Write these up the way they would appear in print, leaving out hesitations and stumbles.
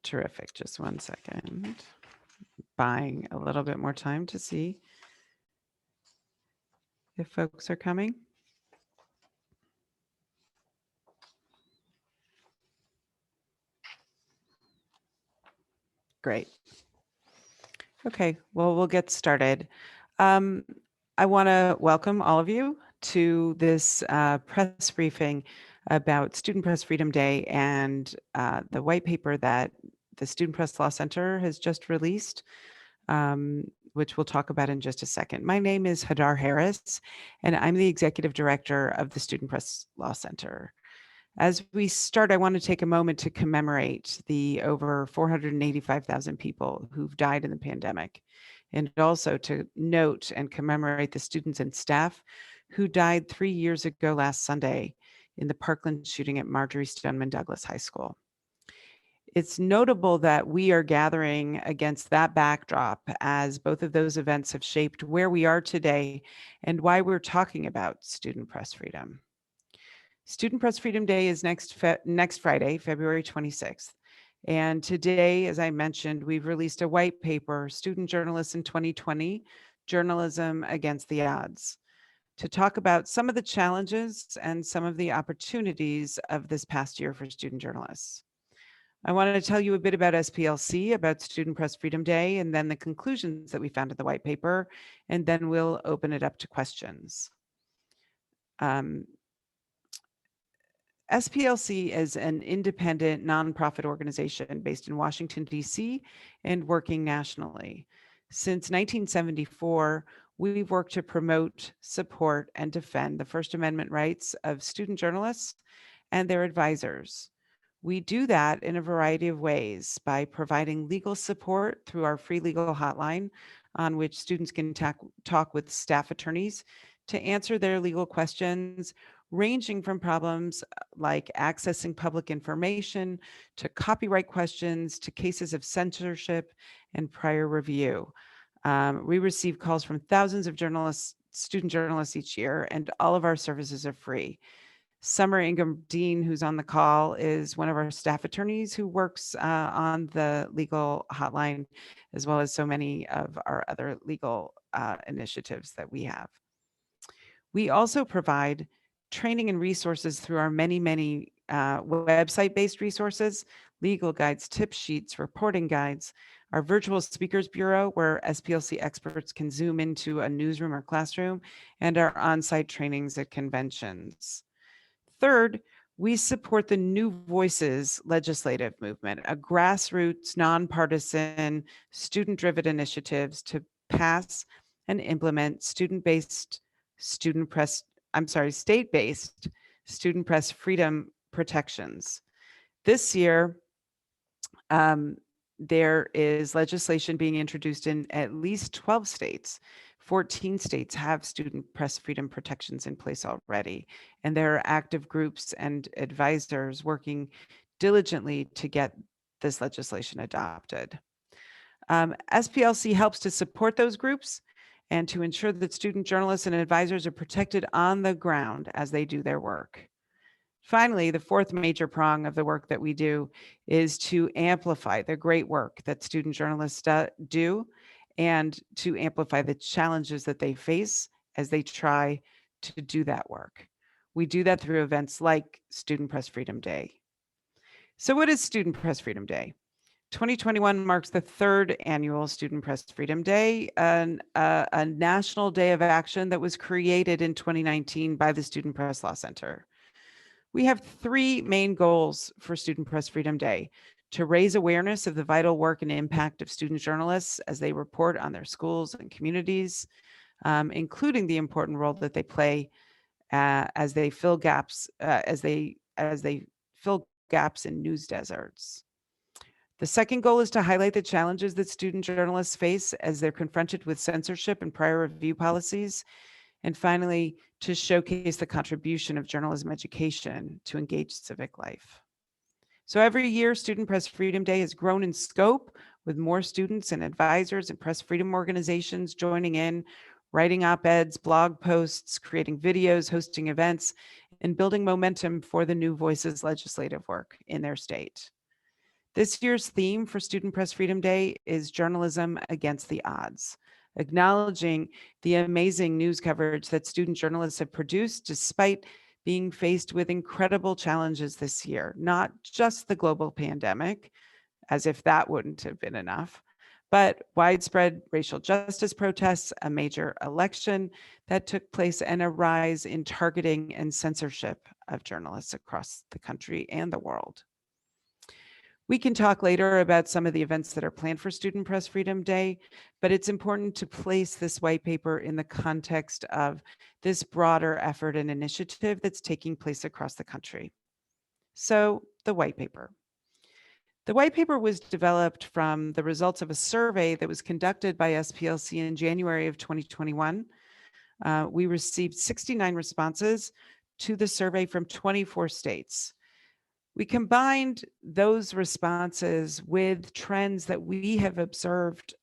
Terrific. Just one second. Buying a little bit more time to see if folks are coming. Great. Okay, well, we'll get started. I want to welcome all of you to this press briefing about Student Press Freedom Day and the white paper that the Student Press Law Center has just released, which we'll talk about in just a second. My name is Hadar Harris, and I'm the Executive Director of the Student Press Law Center. As we start, I want to take a moment to commemorate the over 485,000 people who've died in the pandemic, and also to note and commemorate the students and staff who died 3 years ago last Sunday in the Parkland shooting at Marjorie Stoneman Douglas High School. It's notable that we are gathering against that backdrop, as both of those events have shaped where we are today and why we're talking about student press freedom. Student Press Freedom Day is next Friday, February 26th. And today, as I mentioned, we've released a white paper, Student Journalists in 2020, Journalism Against the Odds, to talk about some of the challenges and some of the opportunities of this past year for student journalists. I wanted to tell you a bit about SPLC, about Student Press Freedom Day, and then the conclusions that we found in the white paper, and then we'll open it up to questions. SPLC is an independent nonprofit organization based in Washington, D.C. and working nationally. Since 1974, we've worked to promote, support, and defend the First Amendment rights of student journalists and their advisors. We do that in a variety of ways by providing legal support through our free legal hotline, on which students can talk with staff attorneys to answer their legal questions, ranging from problems like accessing public information to copyright questions to cases of censorship and prior review. We receive calls from thousands of student journalists each year, and all of our services are free. Summer Ingham Dean, who's on the call, is one of our staff attorneys who works on the legal hotline, as well as so many of our other legal initiatives that we have. We also provide training and resources through our many website-based resources, legal guides, tip sheets, reporting guides, our virtual speakers bureau, where SPLC experts can zoom into a newsroom or classroom, and our on-site trainings at conventions. Third, we support the New Voices legislative movement, a grassroots, nonpartisan, student-driven initiatives to pass and implement state-based student press freedom protections. This year, there is legislation being introduced in at least 12 states. 14 states have student press freedom protections in place already, and there are active groups and advisors working diligently to get this legislation adopted. SPLC helps to support those groups and to ensure that student journalists and advisors are protected on the ground as they do their work. Finally, the fourth major prong of the work that we do is to amplify the great work that student journalists do, and to amplify the challenges that they face as they try to do that work. We do that through events like Student Press Freedom Day. So what is Student Press Freedom Day? 2021 marks the third annual Student Press Freedom Day, a national day of action that was created in 2019 by the Student Press Law Center. We have three main goals for Student Press Freedom Day: to raise awareness of the vital work and impact of student journalists as they report on their schools and communities, including the important role that they play as they fill gaps in news deserts. The second goal is to highlight the challenges that student journalists face as they're confronted with censorship and prior review policies. And finally, to showcase the contribution of journalism education to engage civic life. So every year, Student Press Freedom Day has grown in scope, with more students and advisors and press freedom organizations joining in, writing op-eds, blog posts, creating videos, hosting events, and building momentum for the New Voices legislative work in their state. This year's theme for Student Press Freedom Day is Journalism Against the Odds, acknowledging the amazing news coverage that student journalists have produced despite being faced with incredible challenges this year, not just the global pandemic, as if that wouldn't have been enough, but widespread racial justice protests, a major election that took place, and a rise in targeting and censorship of journalists across the country and the world. We can talk later about some of the events that are planned for Student Press Freedom Day, but it's important to place this white paper in the context of this broader effort and initiative that's taking place across the country. So, the white paper. The white paper was developed from the results of a survey that was conducted by SPLC in January of 2021. We received 69 responses to the survey from 24 states. We combined those responses with trends that we have observed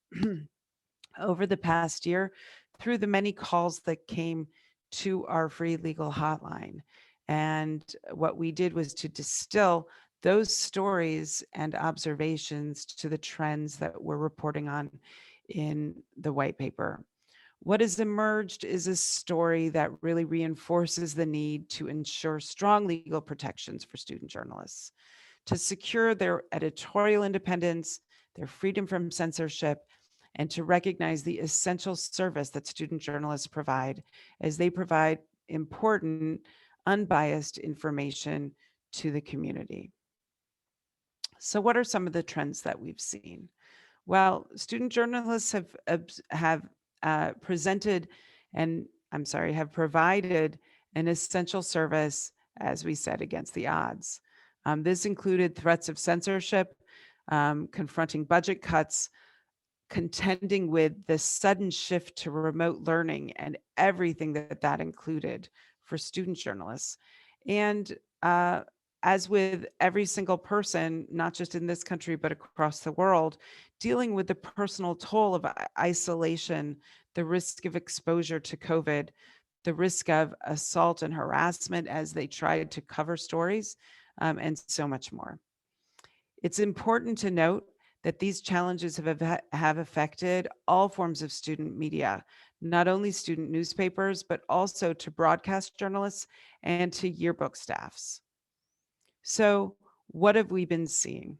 over the past year through the many calls that came to our free legal hotline. And what we did was to distill those stories and observations to the trends that we're reporting on in the white paper. What has emerged is a story that really reinforces the need to ensure strong legal protections for student journalists, to secure their editorial independence, their freedom from censorship, and to recognize the essential service that student journalists provide as they provide important, unbiased information to the community. So what are some of the trends that we've seen? Well, student journalists have presented and have provided an essential service, as we said, against the odds. This included threats of censorship, confronting budget cuts, contending with the sudden shift to remote learning and everything that included for student journalists. And as with every single person, not just in this country, but across the world, dealing with the personal toll of isolation, the risk of exposure to COVID, the risk of assault and harassment as they tried to cover stories, and so much more. It's important to note that these challenges have affected all forms of student media, not only student newspapers, but also to broadcast journalists and to yearbook staffs. So what have we been seeing?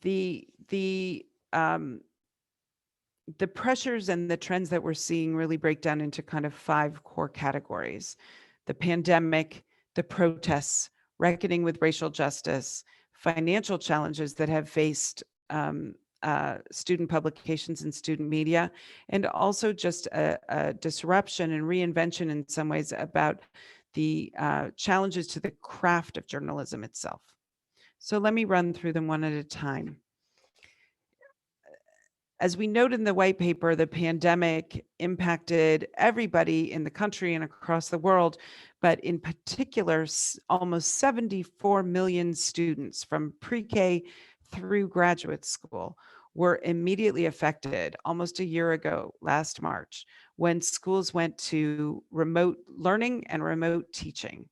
The pressures and the trends that we're seeing really break down into kind of 5 core categories: the pandemic, the protests, reckoning with racial justice, financial challenges that have faced student publications and student media, and also just a disruption and reinvention in some ways about the challenges to the craft of journalism itself. So let me run through them one at a time. As we note in the white paper, the pandemic impacted everybody in the country and across the world, but in particular, almost 74 million students from pre-K through graduate school were immediately affected almost a year ago, last March, when schools went to remote learning and remote teaching.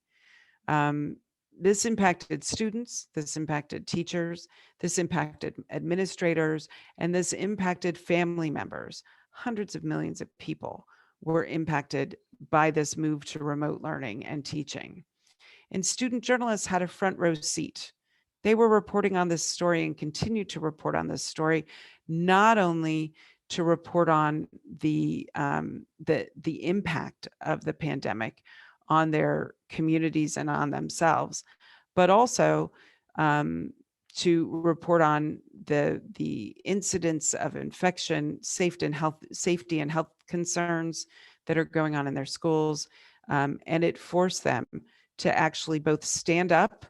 This impacted students, this impacted teachers, this impacted administrators, and this impacted family members. Hundreds of millions of people were impacted by this move to remote learning and teaching. And student journalists had a front row seat. They were reporting on this story and continue to report on this story, not only to report on the impact of the pandemic on their communities and on themselves, but also to report on the incidents of infection, safety and health concerns that are going on in their schools. And it forced them to actually both stand up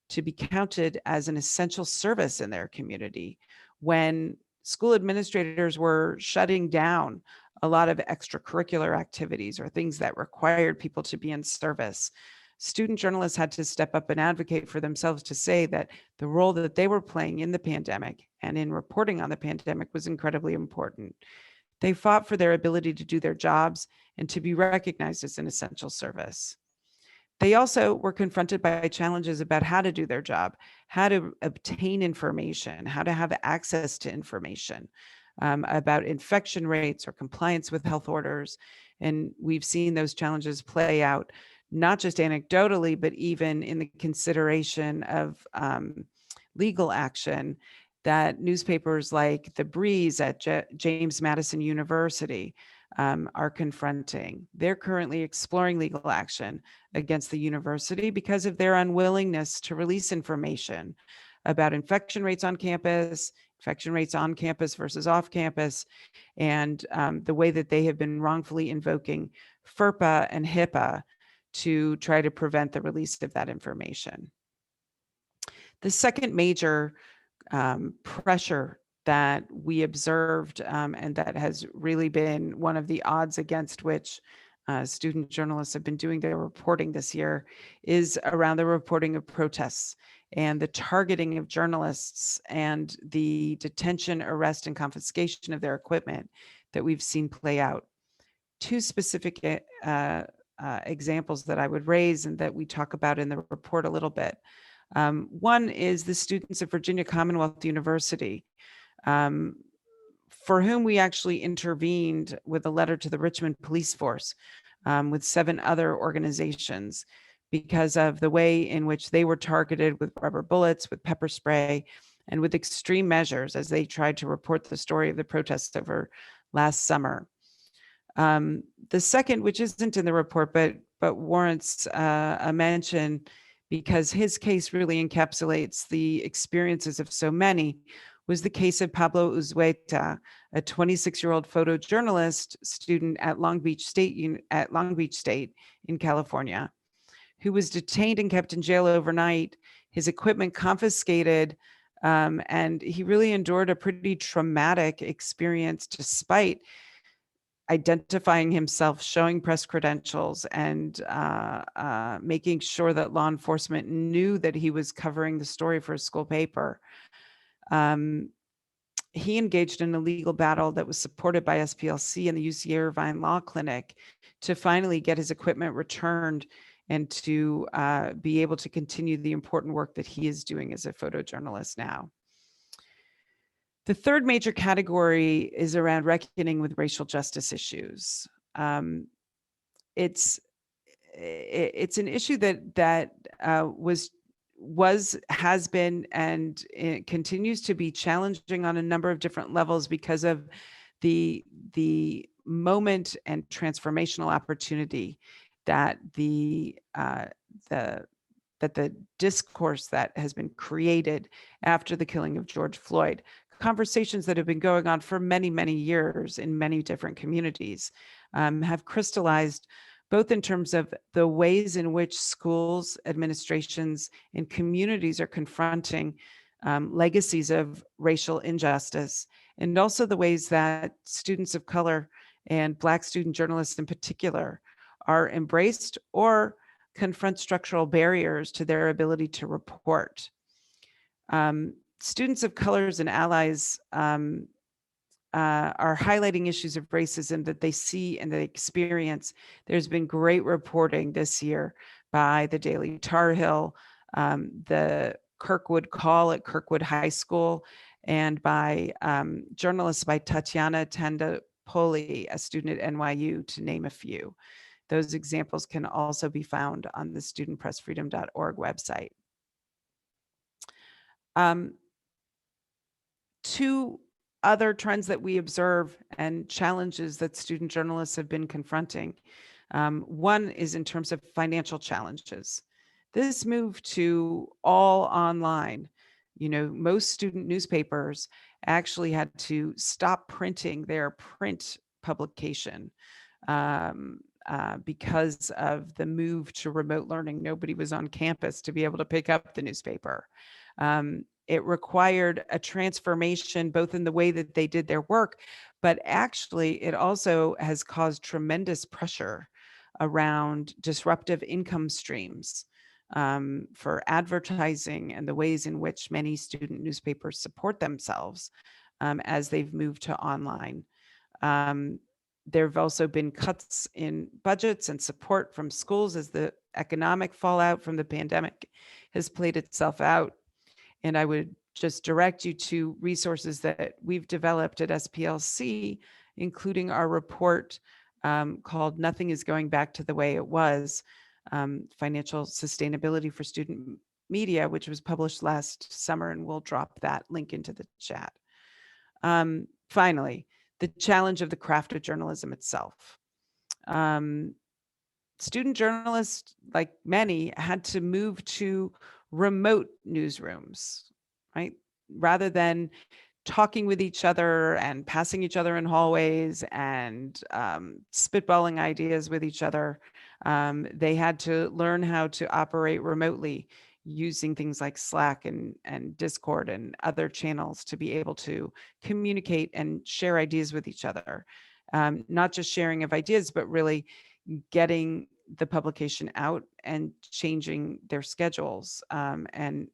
to be counted as an essential service in their community. When school administrators were shutting down a lot of extracurricular activities or things that required people to be in service, student journalists had to step up and advocate for themselves to say that the role that they were playing in the pandemic and in reporting on the pandemic was incredibly important. They fought for their ability to do their jobs and to be recognized as an essential service. They also were confronted by challenges about how to do their job, how to obtain information, how to have access to information, about infection rates or compliance with health orders. And we've seen those challenges play out, not just anecdotally, but even in the consideration of legal action that newspapers like The Breeze at James Madison University are confronting. They're currently exploring legal action against the university because of their unwillingness to release information about infection rates on campus versus off campus, and the way that they have been wrongfully invoking FERPA and HIPAA to try to prevent the release of that information. The second major pressure that we observed, and that has really been one of the odds against which student journalists have been doing their reporting this year, is around the reporting of protests and the targeting of journalists and the detention, arrest, and confiscation of their equipment that we've seen play out. Two specific examples that I would raise and that we talk about in the report a little bit. One is the students of Virginia Commonwealth University, for whom we actually intervened with a letter to the Richmond Police Force with 7 other organizations because of the way in which they were targeted with rubber bullets, with pepper spray, and with extreme measures as they tried to report the story of the protests over last summer. The second, which isn't in the report, but warrants a mention because his case really encapsulates the experiences of so many, was the case of Pablo Uzueta, a 26-year-old photojournalist student at Long Beach State in California, who was detained and kept in jail overnight, his equipment confiscated, and he really endured a pretty traumatic experience despite identifying himself, showing press credentials, and making sure that law enforcement knew that he was covering the story for a school paper. He engaged in a legal battle that was supported by SPLC and the UC Irvine Law Clinic to finally get his equipment returned and to be able to continue the important work that he is doing as a photojournalist now. The third major category is around reckoning with racial justice issues. It's an issue that has been, and it continues to be challenging on a number of different levels because of the moment and transformational opportunity that the discourse that has been created after the killing of George Floyd, conversations that have been going on for many, many years in many different communities, have crystallized both in terms of the ways in which schools, administrations, and communities are confronting legacies of racial injustice, and also the ways that students of color and Black student journalists in particular are embraced or confront structural barriers to their ability to report. Students of colors and allies are highlighting issues of racism that they see and they experience. There's been great reporting this year by the Daily Tar Heel, the Kirkwood Call at Kirkwood High School, and by journalists by Tatiana Tandapoli, a student at NYU, to name a few. Those examples can also be found on the studentpressfreedom.org website. Two other trends that we observe and challenges that student journalists have been confronting. One is in terms of financial challenges. This move to all online, most student newspapers actually had to stop printing their print publication because of the move to remote learning. Nobody was on campus to be able to pick up the newspaper. It required a transformation both in the way that they did their work, but actually it also has caused tremendous pressure around disruptive income streams for advertising and the ways in which many student newspapers support themselves as they've moved to online. There have also been cuts in budgets and support from schools as economic fallout from the pandemic has played itself out. And I would just direct you to resources that we've developed at SPLC, including our report called Nothing is Going Back to the Way It Was, Financial Sustainability for Student Media, which was published last summer, and we'll drop that link into the chat. Finally, the challenge of the craft of journalism itself. Student journalists, like many, had to move to remote newsrooms, right? Rather than talking with each other and passing each other in hallways and spitballing ideas with each other, they had to learn how to operate remotely using things like Slack and Discord and other channels to be able to communicate and share ideas with each other. Not just sharing of ideas, but really getting the publication out and changing their schedules and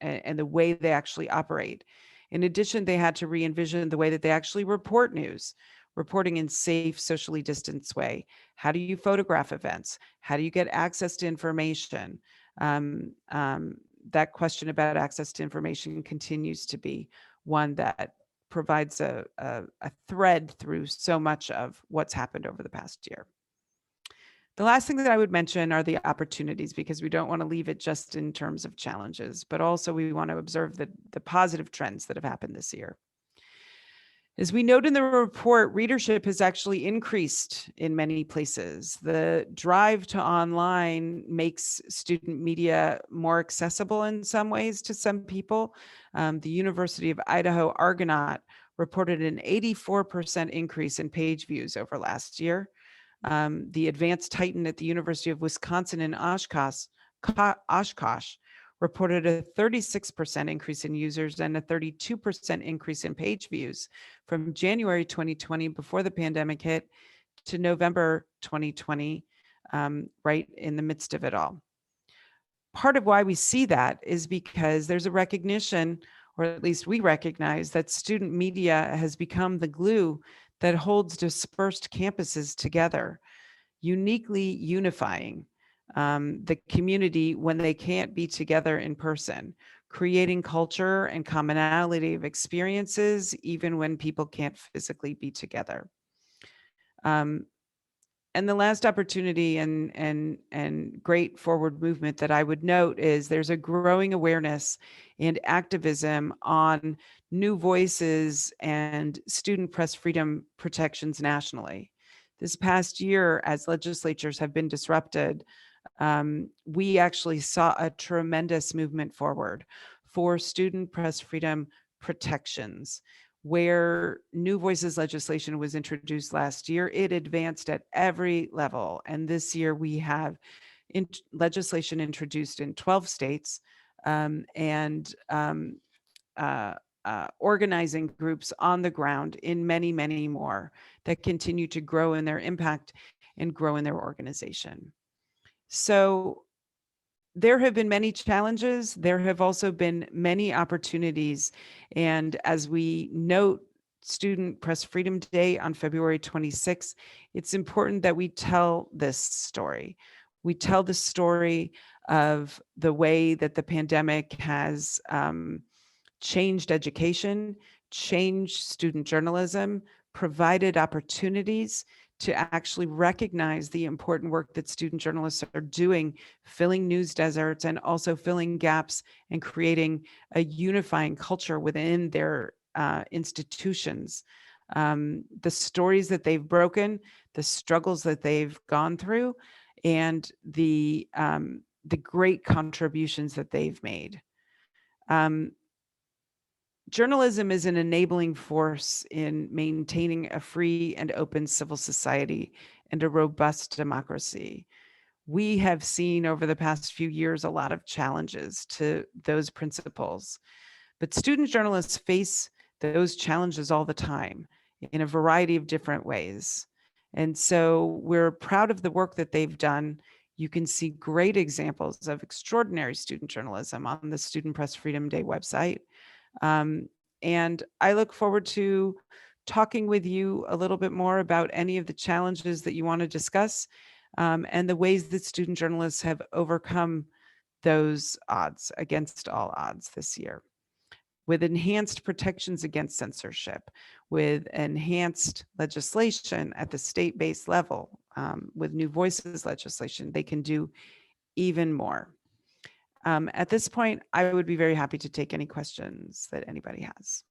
the way they actually operate. In addition, they had to re-envision the way that they actually report news, reporting in safe, socially distanced way. How do you photograph events? How do you get access to information? That question about access to information continues to be one that provides a thread through so much of what's happened over the past year. The last thing that I would mention are the opportunities, because we don't want to leave it just in terms of challenges, but also we want to observe the positive trends that have happened this year. As we note in the report, readership has actually increased in many places. The drive to online makes student media more accessible in some ways to some people. The University of Idaho Argonaut reported an 84% increase in page views over last year. The Advanced Titan at the University of Wisconsin in Oshkosh reported a 36% increase in users and a 32% increase in page views from January 2020, before the pandemic hit, to November 2020, right in the midst of it all. Part of why we see that is because there's a recognition, or at least we recognize, that student media has become the glue that holds dispersed campuses together, uniquely unifying the community when they can't be together in person, creating culture and commonality of experiences even when people can't physically be together. And the last opportunity and great forward movement that I would note is there's a growing awareness and activism on new voices and student press freedom protections nationally. This past year, as legislatures have been disrupted, we actually saw a tremendous movement forward for student press freedom protections. Where New Voices legislation was introduced last year, it advanced at every level. And this year we have legislation introduced in 12 states and organizing groups on the ground in many, many more that continue to grow in their impact and grow in their organization. So there have been many challenges. There have also been many opportunities. And as we note Student Press Freedom Day on February 26th, it's important that we tell this story. We tell the story of the way that the pandemic has changed education, changed student journalism, provided opportunities to actually recognize the important work that student journalists are doing, filling news deserts and also filling gaps and creating a unifying culture within their institutions. The stories that they've broken, the struggles that they've gone through, and the great contributions that they've made. Journalism is an enabling force in maintaining a free and open civil society and a robust democracy. We have seen over the past few years a lot of challenges to those principles, but student journalists face those challenges all the time in a variety of different ways. And so we're proud of the work that they've done. You can see great examples of extraordinary student journalism on the Student Press Freedom Day website. And I look forward to talking with you a little bit more about any of the challenges that you want to discuss. and the ways that student journalists have overcome those odds against all odds this year, with enhanced protections against censorship, with enhanced legislation at the state-based level, with new voices legislation. They can do even more. At this point, I would be very happy to take any questions that anybody has,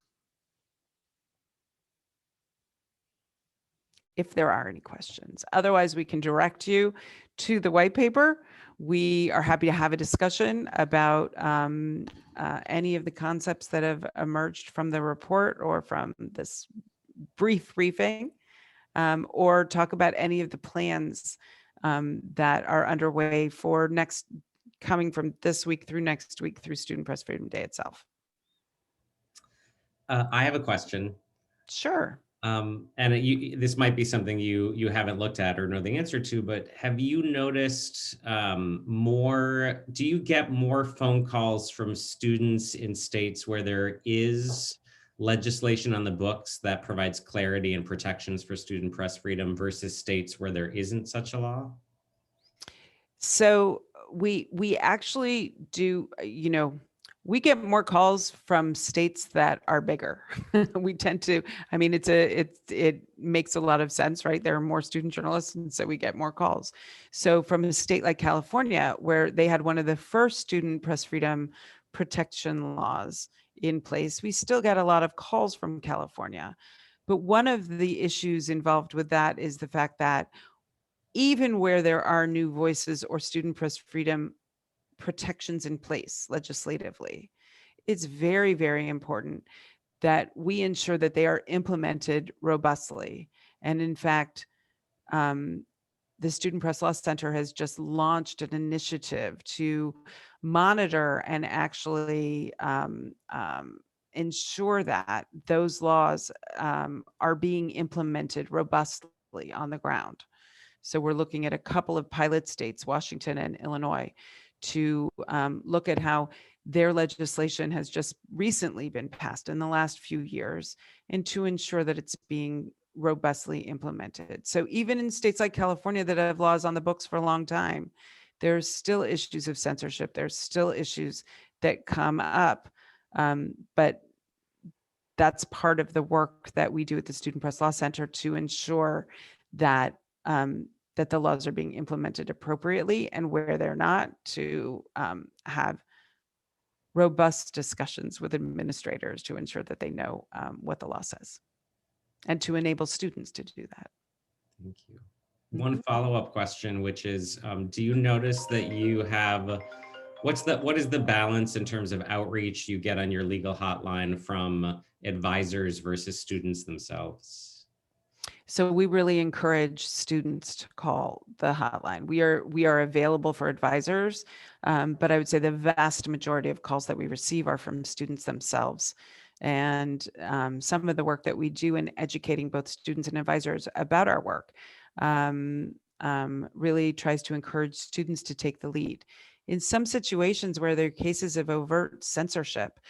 if there are any questions. Otherwise, we can direct you to the white paper. We are happy to have a discussion about any of the concepts that have emerged from the report or from this brief briefing, or talk about any of the plans that are underway for coming from this week through next week through Student Press Freedom Day itself. I have a question. Sure. This might be something you haven't looked at or know the answer to, but have you noticed do you get more phone calls from students in states where there is legislation on the books that provides clarity and protections for student press freedom versus states where there isn't such a law? So we actually do, we get more calls from states that are bigger. We tend to, I mean, it makes a lot of sense, right? There are more student journalists, and so we get more calls. So from a state like California, where they had one of the first student press freedom protection laws in place, we still get a lot of calls from California. But one of the issues involved with that is the fact that even where there are new voices or student press freedom protections in place legislatively, it's very, very important that we ensure that they are implemented robustly. And in fact, the Student Press Law Center has just launched an initiative to monitor and actually ensure that those laws are being implemented robustly on the ground. So we're looking at a couple of pilot states, Washington and Illinois, to look at how their legislation has just recently been passed in the last few years, and to ensure that it's being robustly implemented. So even in states like California that have laws on the books for a long time, there's still issues of censorship. There's still issues that come up. But that's part of the work that we do at the Student Press Law Center to ensure that that the laws are being implemented appropriately, and where they're not, to have robust discussions with administrators to ensure that they know what the law says, and to enable students to do that. Thank you. One follow-up question, which is, do you notice that you have, what is the balance in terms of outreach you get on your legal hotline from advisors versus students themselves? So we really encourage students to call the hotline. We are available for advisors, but I would say the vast majority of calls that we receive are from students themselves. And some of the work that we do in educating both students and advisors about our work really tries to encourage students to take the lead. In some situations where there are cases of overt censorship,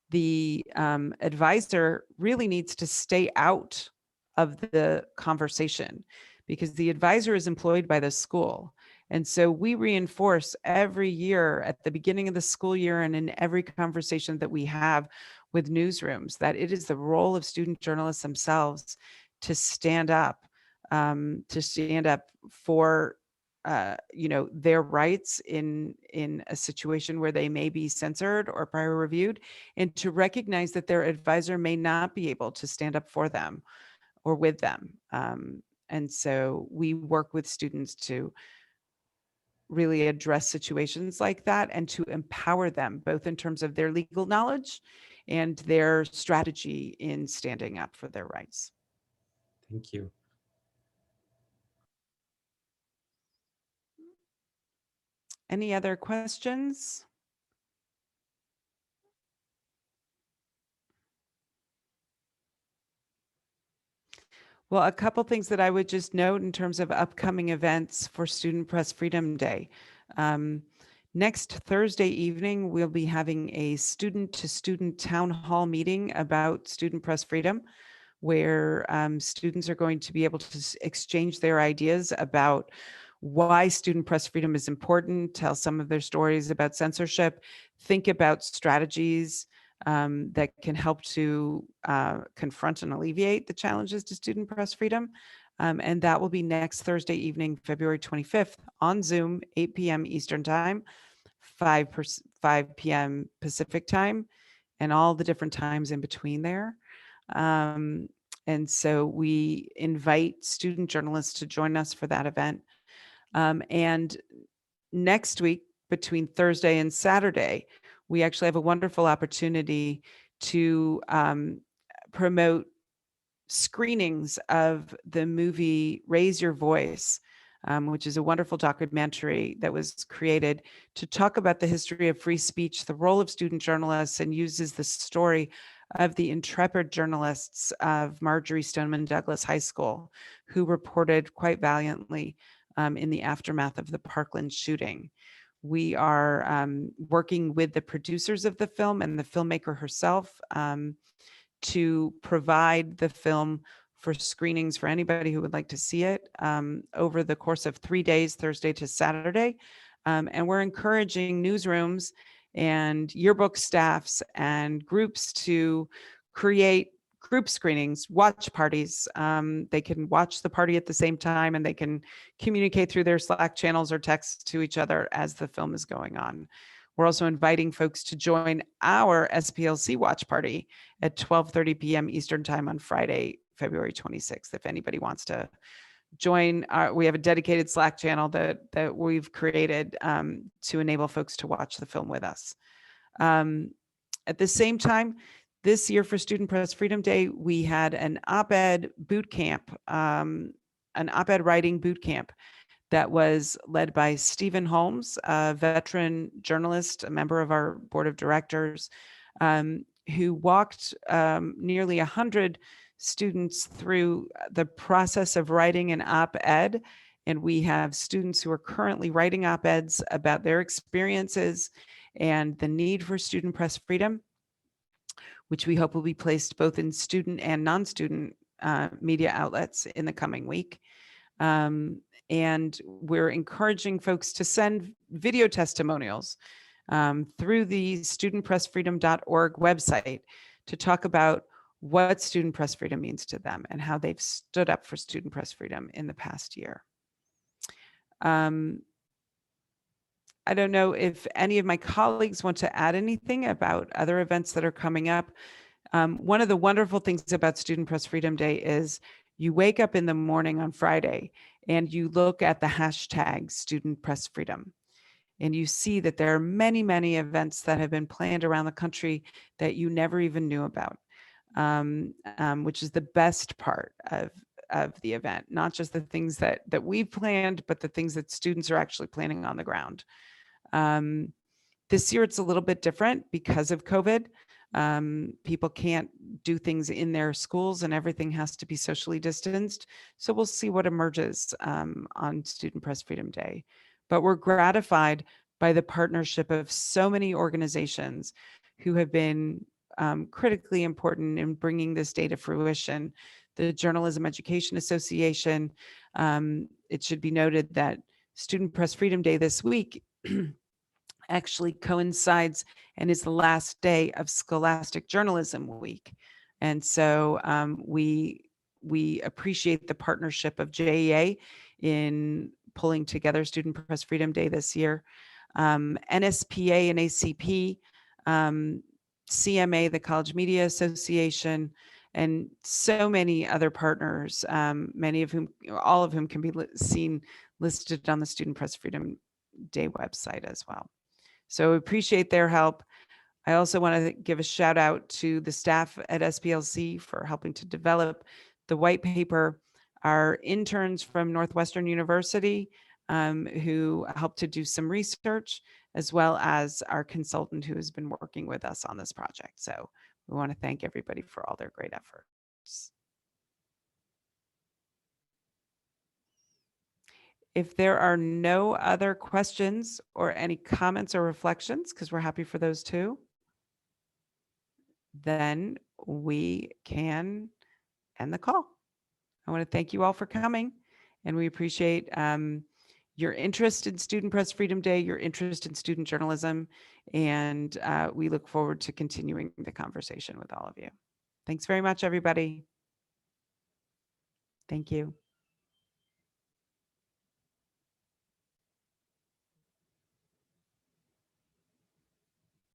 the advisor really needs to stay out of the conversation, because the advisor is employed by the school. And so we reinforce every year at the beginning of the school year and in every conversation that we have with newsrooms that it is the role of student journalists themselves to stand up for their rights in a situation where they may be censored or prior reviewed, and to recognize that their advisor may not be able to stand up for them or with them. And so we work with students to really address situations like that and to empower them, both in terms of their legal knowledge and their strategy in standing up for their rights. Thank you. Any other questions? Well, a couple things that I would just note in terms of upcoming events for Student Press Freedom Day. Next Thursday evening, we'll be having a student-to-student town hall meeting about student press freedom, where students are going to be able to exchange their ideas about why student press freedom is important, tell some of their stories about censorship, think about strategies that can help to confront and alleviate the challenges to student press freedom. And that will be next Thursday evening, February 25th on Zoom, 8 p.m. Eastern Time, 5 p.m. Pacific Time, and all the different times in between there. And so we invite student journalists to join us for that event. And next week, between Thursday and Saturday, we actually have a wonderful opportunity to promote screenings of the movie Raise Your Voice, which is a wonderful documentary that was created to talk about the history of free speech, the role of student journalists, and uses the story of the intrepid journalists of Marjorie Stoneman Douglas High School, who reported quite valiantly in the aftermath of the Parkland shooting. We are working with the producers of the film and the filmmaker herself to provide the film for screenings for anybody who would like to see it over the course of 3 days, Thursday to Saturday. And we're encouraging newsrooms and yearbook staffs and groups to create group screenings, watch parties. They can watch the party at the same time, and they can communicate through their Slack channels or text to each other as the film is going on. We're also inviting folks to join our SPLC watch party at 12:30 p.m. Eastern Time on Friday, February 26th. If anybody wants to join, we have a dedicated Slack channel that we've created to enable folks to watch the film with us. At the same time, this year for Student Press Freedom Day, we had an op-ed boot camp, an op-ed writing boot camp that was led by Stephen Holmes, a veteran journalist, a member of our board of directors, who walked nearly 100 students through the process of writing an op-ed. And we have students who are currently writing op-eds about their experiences and the need for student press freedom, which we hope will be placed both in student and non-student media outlets in the coming week. And we're encouraging folks to send video testimonials through the studentpressfreedom.org website to talk about what student press freedom means to them and how they've stood up for student press freedom in the past year. I don't know if any of my colleagues want to add anything about other events that are coming up. One of the wonderful things about Student Press Freedom Day is you wake up in the morning on Friday and you look at the hashtag Student Press Freedom, and you see that there are many, many events that have been planned around the country that you never even knew about, which is the best part of the event, not just the things that we've planned, but the things that students are actually planning on the ground. This year, it's a little bit different because of COVID. People can't do things in their schools and everything has to be socially distanced. So we'll see what emerges on Student Press Freedom Day. But we're gratified by the partnership of so many organizations who have been critically important in bringing this day to fruition. The Journalism Education Association, it should be noted that Student Press Freedom Day this week actually coincides and is the last day of Scholastic Journalism Week. And so we appreciate the partnership of JEA in pulling together Student Press Freedom Day this year. NSPA and ACP, CMA, the College Media Association, and so many other partners, all of whom can be seen listed on the Student Press Freedom Day website as well. So we appreciate their help. I also want to give a shout out to the staff at SPLC for helping to develop the white paper, our interns from Northwestern University who helped to do some research, as well as our consultant who has been working with us on this project. So we want to thank everybody for all their great efforts. If there are no other questions or any comments or reflections, because we're happy for those too, then we can end the call. I want to thank you all for coming, and we appreciate your interest in Student Press Freedom Day, your interest in student journalism, and we look forward to continuing the conversation with all of you. Thanks very much, everybody. Thank you.